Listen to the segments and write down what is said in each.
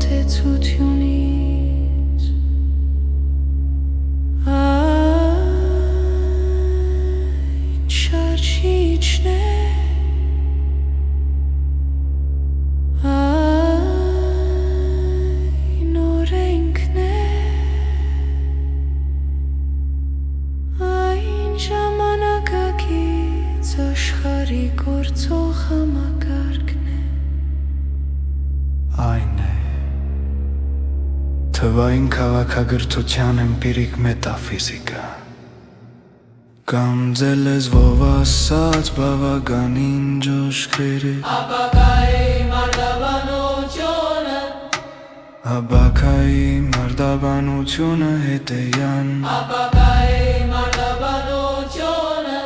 ազդեցությունից այն շարժիչն է այն օրենքն է այն ժամանակակից աշխարհի գործող համակարգն է Այն է թվային քաղաքագրթության էմպիրիկ մետաֆիզիկա կամ ձեր լեզվով ասած բավականին ճոշքերը Ապակայի մարտավանությունը Ապակայի մարտավանությունը հետեյան Ապակայի մարտավանությունը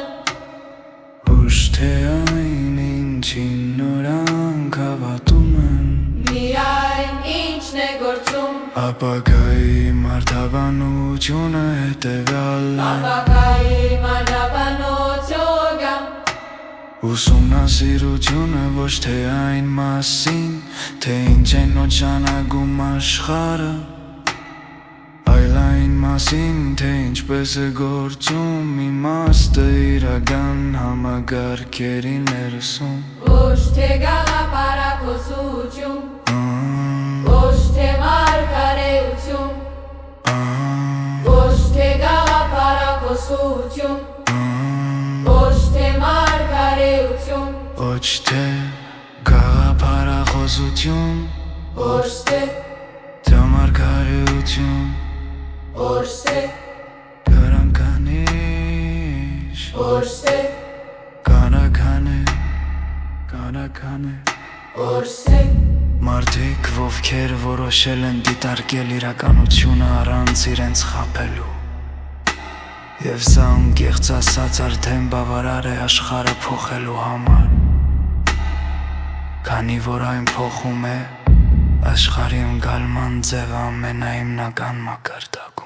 Ուշ թե այն ինչին նորանք հավատում են Միայն ինչն է գործում Ապակայի մարտավանությունը հետևյալ է Ապակայի մարտավանությունը Ուսումնասիրությունը ոչ թե այն մասին Թե ինչ են նոճանագում աշխարը Այլ այն մասին, թե ինչպես է գործում իմաստը իրական համագարկերի ներսում Ոչ թե գաղափարախոսություն Ոչ թե մարգարեություն Ոչ թե գաղափարախոսություն Ոչ թե մարգարեություն Ոչ թե գաղափարախոսություն Ոչ թե Դամարգարեություն Ոչ թե Գարանկանիշ Ոչ թե Կանաքանը Ոչ թե Մարդիկ, ովքեր որոշել են դիտարկել իրականությունը առանց իրենց խաբելու Եվ սա անկեղծ ասած արդեն բավարար է աշխարհը փոխելու համար Քանի որ այն փոխում է աշխարհի ընկալման ձևը ամենահիմնական մակարդակում